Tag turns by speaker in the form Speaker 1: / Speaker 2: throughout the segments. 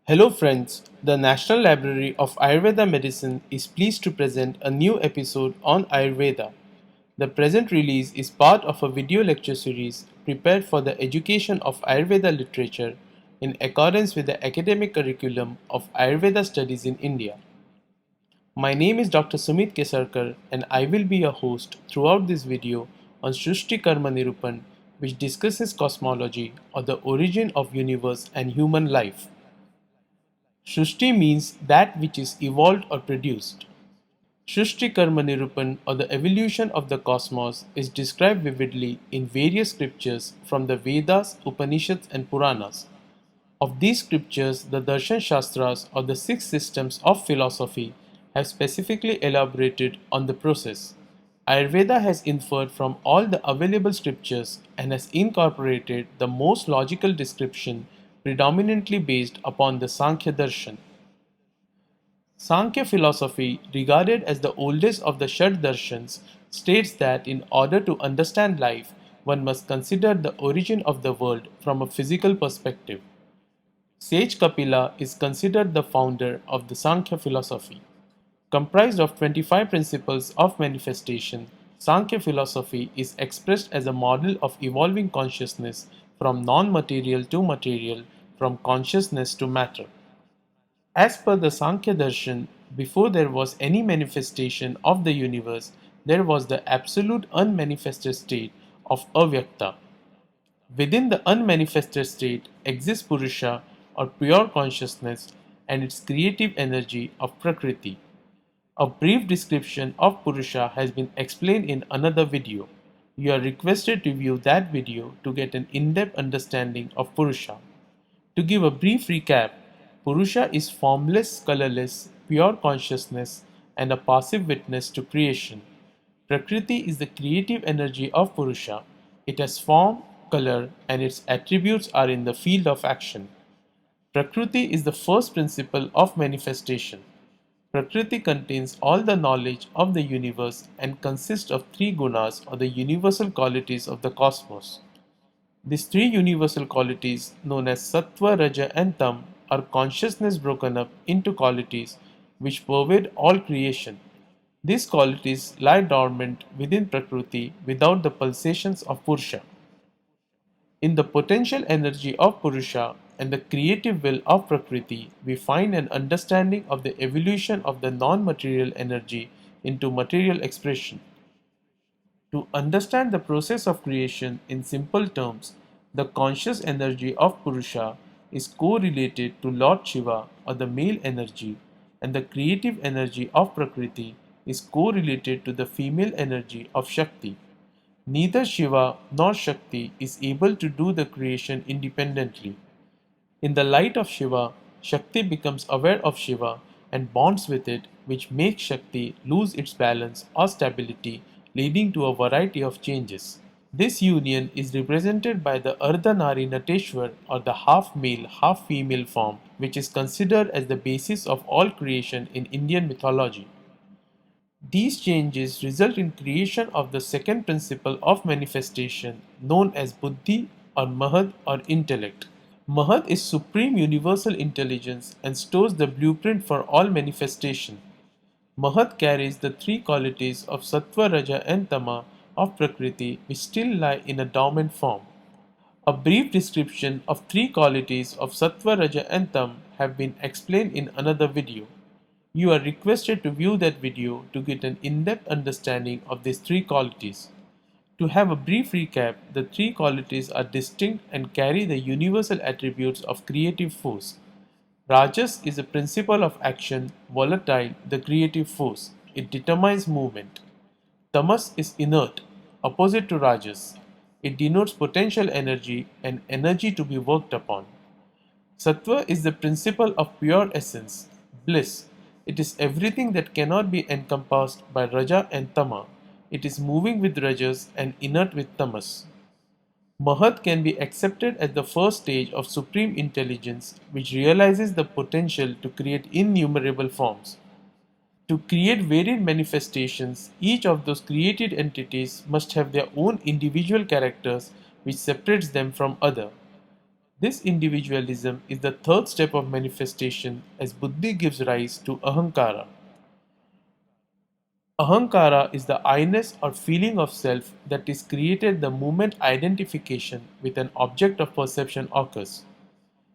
Speaker 1: Hello friends, the National Library of Ayurveda Medicine is pleased to present a new episode on Ayurveda. The present release is part of a video lecture series prepared for the education of Ayurveda literature in accordance with the academic curriculum of Ayurveda studies in India. My name is Dr. Sumit Kesarkar and I will be your host throughout this video on Shrushti Karma Nirupan, which discusses cosmology or the origin of universe and human life. Shrushti means that which is evolved or produced. Shrushti Karma Nirupan or the evolution of the cosmos is described vividly in various scriptures from the Vedas, Upanishads and Puranas. Of these scriptures, the Darshan Shastras or the six systems of philosophy have specifically elaborated on the process. Ayurveda has inferred from all the available scriptures and has incorporated the most logical description predominantly based upon the Sankhya Darshan. Sankhya philosophy, regarded as the oldest of the Shad Darshans, states that in order to understand life, one must consider the origin of the world from a physical perspective. Sage Kapila is considered the founder of the Sankhya philosophy. Comprised of 25 principles of manifestation, Sankhya philosophy is expressed as a model of evolving consciousness from non-material to material, from consciousness to matter. As per the Sankhya Darshan, before there was any manifestation of the universe, there was the absolute unmanifested state of Avyakta. Within the unmanifested state exists Purusha or pure consciousness and its creative energy of Prakriti. A brief description of Purusha has been explained in another video. You are requested to view that video to get an in-depth understanding of Purusha. To give a brief recap, Purusha is formless, colorless, pure consciousness and a passive witness to creation. Prakriti is the creative energy of Purusha. It has form, color and its attributes are in the field of action. Prakriti is the first principle of manifestation. Prakriti contains all the knowledge of the universe and consists of three gunas or the universal qualities of the cosmos. These three universal qualities, known as Sattva, Raja and Tam, are consciousness broken up into qualities which pervade all creation. These qualities lie dormant within Prakriti without the pulsations of Purusha. In the potential energy of Purusha and the creative will of Prakriti, we find an understanding of the evolution of the non-material energy into material expression. To understand the process of creation in simple terms, the conscious energy of Purusha is correlated to Lord Shiva or the male energy, and the creative energy of Prakriti is correlated to the female energy of Shakti. Neither Shiva nor Shakti is able to do the creation independently. In the light of Shiva, Shakti becomes aware of Shiva and bonds with it, which makes Shakti lose its balance or stability, leading to a variety of changes. This union is represented by the Ardhanari Nateshwar or the half male, half female form, which is considered as the basis of all creation in Indian mythology. These changes result in creation of the second principle of manifestation known as Buddhi or Mahat or intellect. Mahat is supreme universal intelligence and stores the blueprint for all manifestation. Mahat carries the three qualities of Sattva, Raja and Tama of Prakriti which still lie in a dormant form. A brief description of three qualities of Sattva, Raja and Tam have been explained in another video. You are requested to view that video to get an in-depth understanding of these three qualities. To have a brief recap, the three qualities are distinct and carry the universal attributes of creative force. Rajas is a principle of action, volatile, the creative force. It determines movement. Tamas is inert, opposite to Rajas. It denotes potential energy and energy to be worked upon. Sattva is the principle of pure essence, bliss. It is everything that cannot be encompassed by Raja and Tama. It is moving with Rajas and inert with Tamas. Mahat can be accepted as the first stage of supreme intelligence which realizes the potential to create innumerable forms. To create varied manifestations, each of those created entities must have their own individual characters which separates them from other. This individualism is the third step of manifestation as Buddhi gives rise to Ahamkara. Ahamkara is the I-ness or feeling of self that is created the moment identification with an object of perception occurs.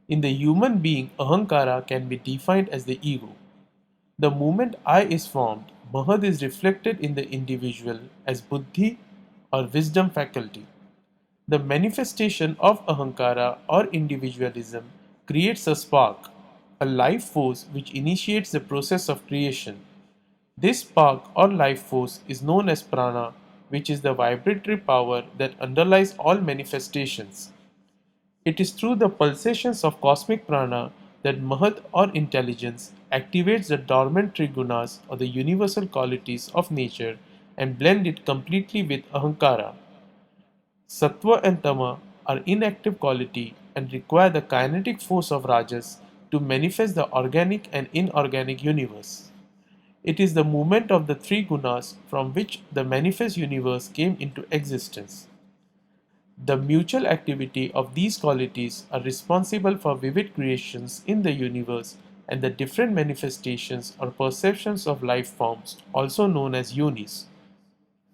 Speaker 1: In the human being, Ahamkara can be defined as the ego. The moment I is formed, Mahat is reflected in the individual as Buddhi or wisdom faculty. The manifestation of Ahamkara or individualism creates a spark, a life force which initiates the process of creation. This spark or life force is known as prana, which is the vibratory power that underlies all manifestations. It is through the pulsations of cosmic prana that Mahat or intelligence activates the dormant trigunas or the universal qualities of nature and blend it completely with Ahamkara. Sattva and Tama are inactive quality and require the kinetic force of Rajas to manifest the organic and inorganic universe. It is the movement of the three gunas from which the manifest universe came into existence. The mutual activity of these qualities are responsible for vivid creations in the universe and the different manifestations or perceptions of life forms, also known as yonis.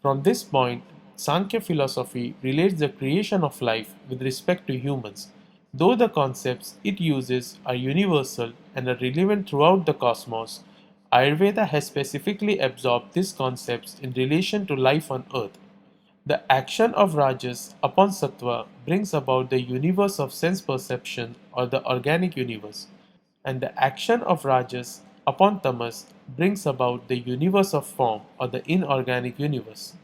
Speaker 1: From this point, Sankhya philosophy relates the creation of life with respect to humans, though the concepts it uses are universal and are relevant throughout the cosmos. Ayurveda has specifically absorbed these concepts in relation to life on earth. The action of Rajas upon Sattva brings about the universe of sense perception or the organic universe, and the action of Rajas upon Tamas brings about the universe of form or the inorganic universe.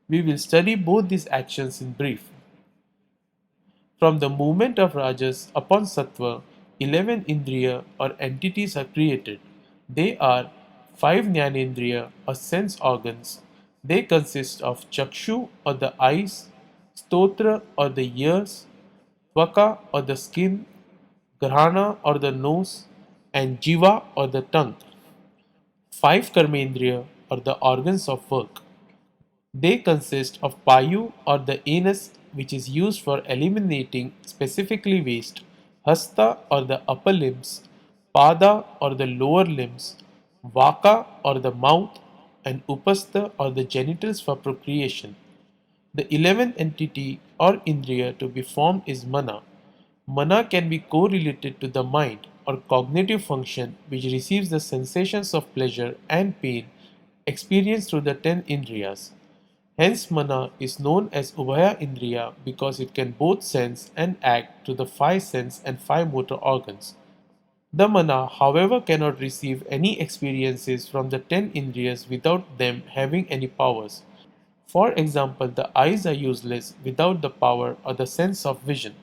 Speaker 1: We will study both these actions in brief. From the movement of Rajas upon Sattva, 11 Indriya or entities are created. They are 5 jnyanendriya or sense organs. They consist of Chakshu or the eyes, Stotra or the ears, Tvaka or the skin, Grhana or the nose, and Jiva or the tongue. 5 Karmendriya or the organs of work. They consist of payu or the anus, which is used for eliminating specifically waste, hasta or the upper limbs, pada or the lower limbs, vaka or the mouth, and upastha or the genitals for procreation. The 11th entity or indriya to be formed is mana. Mana can be correlated to the mind or cognitive function which receives the sensations of pleasure and pain experienced through the 10 indriyas. Hence, mana is known as Ubhaya Indriya because it can both sense and act to the 5 sense and 5 motor organs. The mana, however, cannot receive any experiences from the 10 Indriyas without them having any powers. For example, the eyes are useless without the power or the sense of vision.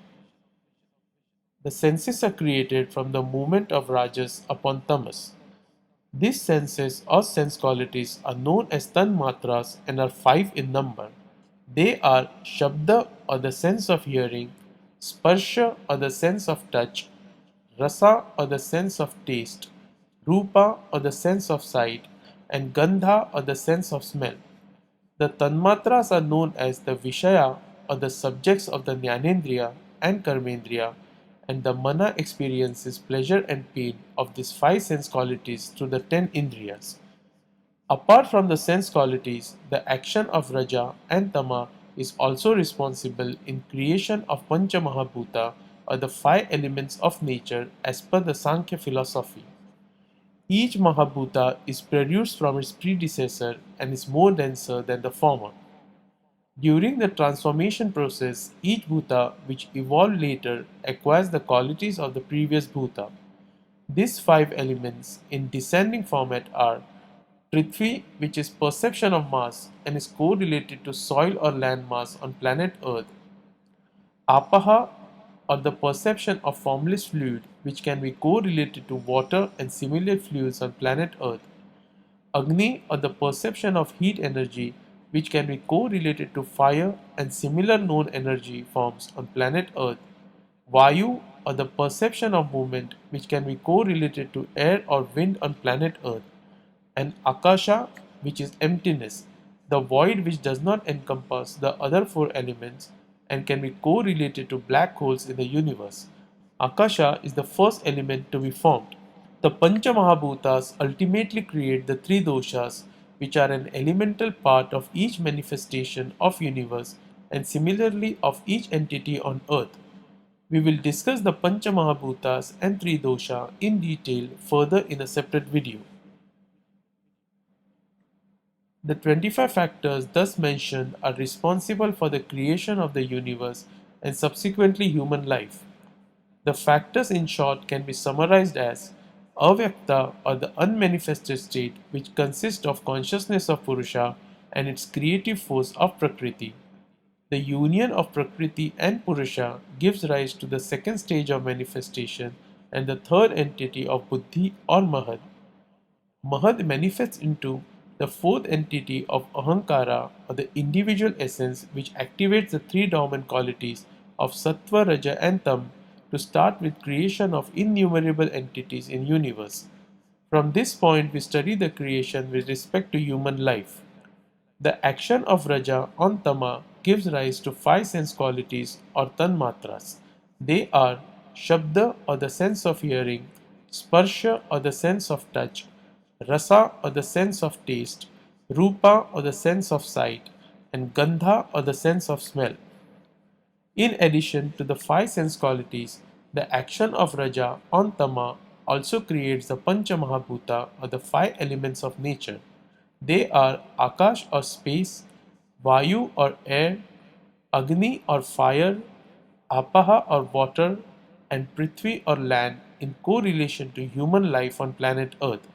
Speaker 1: The senses are created from the movement of rajas upon tamas. These senses or sense qualities are known as Tanmatras and are 5 in number. They are Shabda or the sense of hearing, Sparsha or the sense of touch, Rasa or the sense of taste, Rupa or the sense of sight, and Gandha or the sense of smell. The Tanmatras are known as the Vishaya or the subjects of the Jnanendriya and Karmendriya, and the Mana experiences pleasure and pain of these 5 sense qualities through the 10 Indriyas. Apart from the sense qualities, the action of Raja and Tama is also responsible in creation of Panchamahabhuta or the 5 elements of nature as per the Sankhya philosophy. Each Mahabhuta is produced from its predecessor and is more denser than the former. During the transformation process, each bhuta which evolved later acquires the qualities of the previous bhuta. These 5 elements in descending format are Prithvi, which is perception of mass and is correlated to soil or land mass on planet Earth. Apaha, or the perception of formless fluid, which can be correlated to water and similar fluids on planet Earth. Agni, or the perception of heat energy, which can be correlated to fire and similar known energy forms on planet Earth. Vayu, or the perception of movement, which can be correlated to air or wind on planet Earth. And Akasha, which is emptiness, the void which does not encompass the other 4 elements. and can be correlated to black holes in the universe. Akasha is the first element to be formed. The Panchamahabhutas ultimately create the three doshas, which are an elemental part of each manifestation of universe and similarly of each entity on earth. We will discuss the Panchamahabhutas and three dosha in detail further in a separate video. The 25 factors thus mentioned are responsible for the creation of the universe and subsequently human life. The factors in short can be summarized as Avyakta or the unmanifested state, which consists of consciousness of Purusha and its creative force of Prakriti. The union of Prakriti and Purusha gives rise to the second stage of manifestation and the third entity of Buddhi or Mahat. Mahat manifests into the fourth entity of Ahamkara or the individual essence which activates the three dormant qualities of Sattva, Raja and Tam to start with creation of innumerable entities in universe. From this point we study the creation with respect to human life. The action of Raja on Tama gives rise to five sense qualities or Tanmatras. They are Shabda or the sense of hearing, Sparsha or the sense of touch, Rasa or the sense of taste, Rupa or the sense of sight, and Gandha or the sense of smell. In addition to the five sense qualities, the action of Raja on Tama also creates the Panchamahabhuta or the five elements of nature. They are Akash or space, Vayu or air, Agni or fire, Apaha or water, and Prithvi or land in correlation to human life on planet Earth.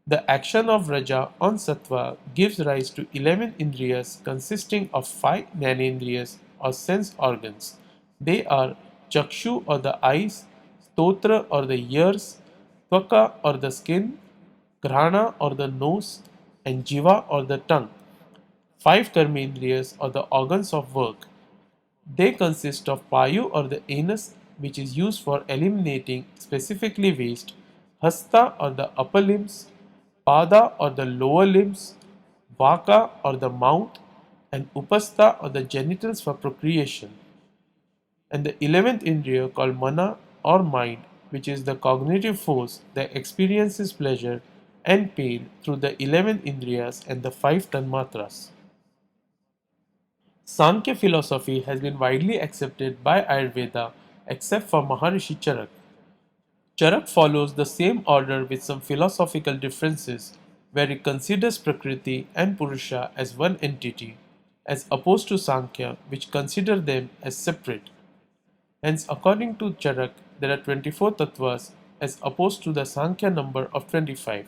Speaker 1: The action of Raja on Sattva gives rise to 11 Indriyas consisting of 5 jnyanendriyas or sense organs. They are Chakshu or the eyes, Stotra or the ears, Tvaka or the skin, Grahana or the nose, and Jiva or the tongue. 5 Karmendriyas or the organs of work. They consist of Payu or the anus, which is used for eliminating specifically waste, Hasta or the upper limbs, Pada or the lower limbs, Vaka or the mouth, and Upastha or the genitals for procreation. And the 11th Indriya called Mana or mind, which is the cognitive force that experiences pleasure and pain through the 11 Indriyas and the 5 Tanmatras. Sankhya philosophy has been widely accepted by Ayurveda except for Maharishi Charak. Charak follows the same order with some philosophical differences, where he considers Prakriti and Purusha as one entity, as opposed to Sankhya, which consider them as separate. Hence, according to Charak, there are 24 tattvas as opposed to the Sankhya number of 25.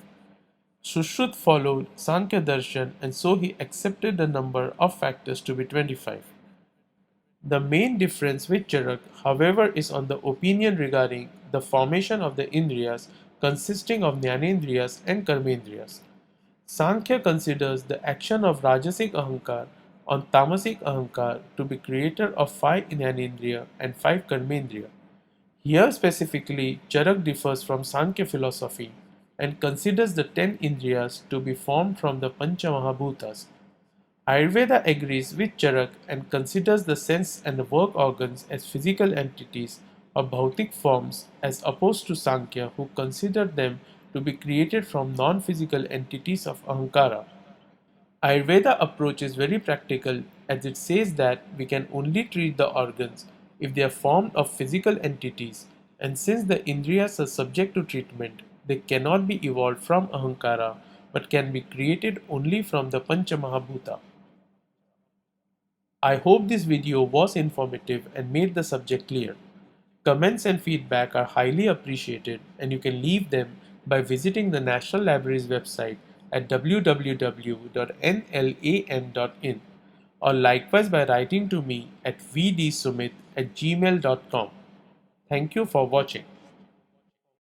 Speaker 1: Shrushti followed Sankhya Darshan and so he accepted the number of factors to be 25. The main difference with Charak, however, is on the opinion regarding the formation of the Indriyas consisting of jnyanendriyas and Karmendriyas. Sankhya considers the action of Rajasic Ahankar on Tamasic Ahankar to be creator of 5 jnanendriya and 5 Karmendriya. Here specifically, Charak differs from Sankhya philosophy and considers the 10 Indriyas to be formed from the Panchamahabhutas. Ayurveda agrees with Charak and considers the sense and the work organs as physical entities or bhautik forms as opposed to Sankhya who consider them to be created from non-physical entities of Ahamkara. Ayurveda approach is very practical as it says that we can only treat the organs if they are formed of physical entities, and since the Indriyas are subject to treatment, they cannot be evolved from Ahamkara but can be created only from the Panchamahabhuta. I hope this video was informative and made the subject clear. Comments and feedback are highly appreciated and you can leave them by visiting the National Library's website at www.nlan.in or likewise by writing to me at vdsumit@gmail.com. Thank you for watching.